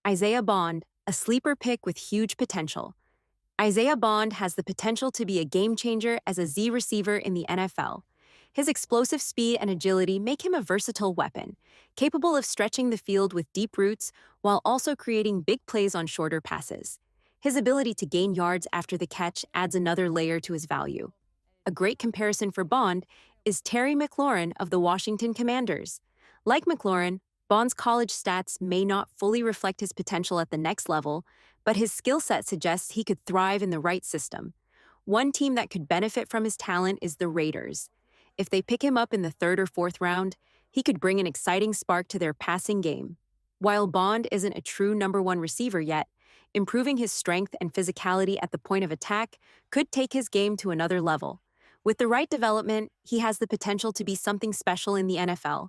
Isaiahbond, a sleeper pick with huge potential. Isaiahbond has the potential to be a game changer as a Z receiver in the NFL. His explosive speed and agility make him a versatile weapon, capable of stretching the field with deep routes while also creating big plays on shorter passes. His ability to gain yards after the catch adds another layer to his value. A great comparison for Bond is Terry McLaurin of the Washington Commanders. Like McLaurin, Bond's college stats may not fully reflect his potential at the next level, but his skill set suggests he could thrive in the right system. One team that could benefit from his talent is the Raiders. If they pick him up in the third or fourth round, he could bring an exciting spark to their passing game. While Bond isn't a true number one receiver yet, improving his strength and physicality at the point of attack could take his game to another level. With the right development, he has the potential to be something special in the NFL.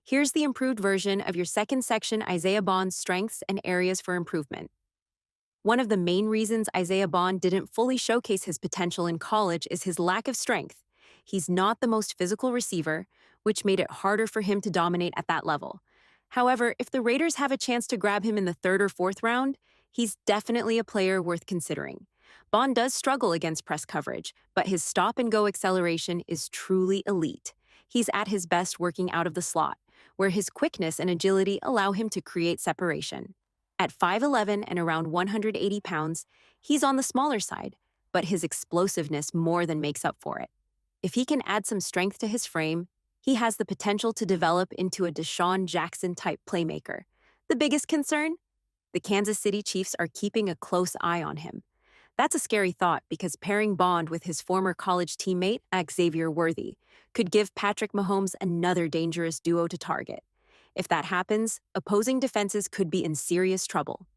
Here's the improved version of your second section: Isaiahbond's strengths and areas for improvement. One of the main reasons Isaiahbond didn't fully showcase his potential in college is his lack of strength. He's not the most physical receiver, which made it harder for him to dominate at that level. However, if the Raiders have a chance to grab him in the third or fourth round, he's definitely a player worth considering. Bond does struggle against press coverage, but his stop-and-go acceleration is truly elite. He's at his best working out of the slot, where his quickness and agility allow him to create separation. At 5'11" and around 180 pounds, he's on the smaller side, but his explosiveness more than makes up for it. If he can add some strength to his frame, he has the potential to develop into a Deshaun Jackson-type playmaker. The biggest concern? The Kansas City Chiefs are keeping a close eye on him. That's a scary thought because pairing Bond with his former college teammate, Xavier Worthy, could give Patrick Mahomes another dangerous duo to target. If that happens, opposing defenses could be in serious trouble.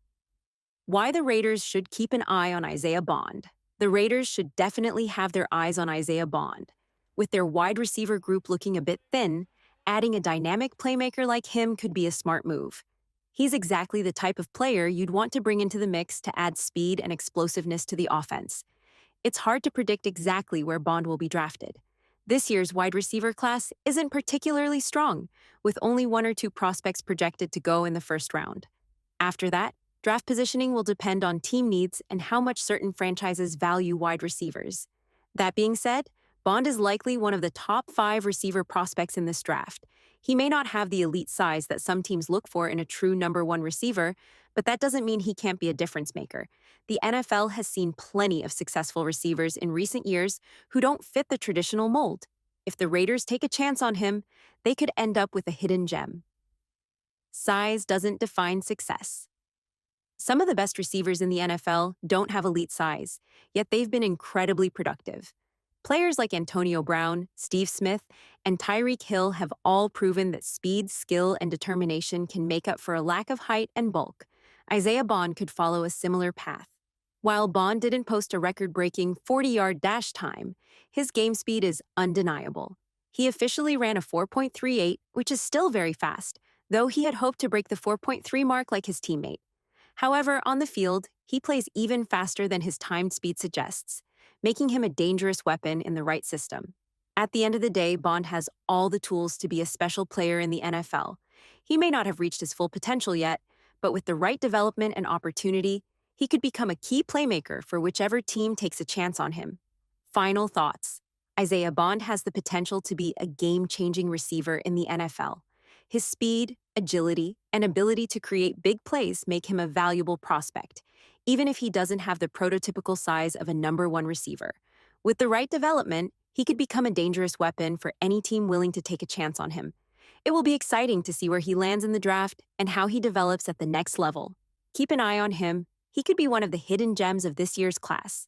Why the Raiders should keep an eye on Isaiahbond. The Raiders should definitely have their eyes on Isaiahbond. With their wide receiver group looking a bit thin, adding a dynamic playmaker like him could be a smart move. He's exactly the type of player you'd want to bring into the mix to add speed and explosiveness to the offense. It's hard to predict exactly where Bond will be drafted. This year's wide receiver class isn't particularly strong, with only one or two prospects projected to go in the first round. After that, draft positioning will depend on team needs and how much certain franchises value wide receivers. That being said, Bond is likely one of the top 5 receiver prospects in this draft. He may not have the elite size that some teams look for in a true number one receiver, but that doesn't mean he can't be a difference maker. The NFL has seen plenty of successful receivers in recent years who don't fit the traditional mold. If the Raiders take a chance on him, they could end up with a hidden gem. Size doesn't define success. Some of the best receivers in the NFL don't have elite size, yet they've been incredibly productive. Players like Antonio Brown, Steve Smith, and Tyreek Hill have all proven that speed, skill, and determination can make up for a lack of height and bulk. Isaiahbond could follow a similar path. While Bond didn't post a record-breaking 40-yard dash time, his game speed is undeniable. He officially ran a 4.38, which is still very fast, though he had hoped to break the 4.3 mark like his teammate. However, on the field, he plays even faster than his timed speed suggests, making him a dangerous weapon in the right system. At the end of the day, Bond has all the tools to be a special player in the NFL. He may not have reached his full potential yet, but with the right development and opportunity, he could become a key playmaker for whichever team takes a chance on him. Final thoughts. Isaiahbond has the potential to be a game-changing receiver in the NFL. His speed, agility, and ability to create big plays make him a valuable prospect, even if he doesn't have the prototypical size of a number one receiver. With the right development, he could become a dangerous weapon for any team willing to take a chance on him. It will be exciting to see where he lands in the draft and how he develops at the next level. Keep an eye on him. He could be one of the hidden gems of this year's class.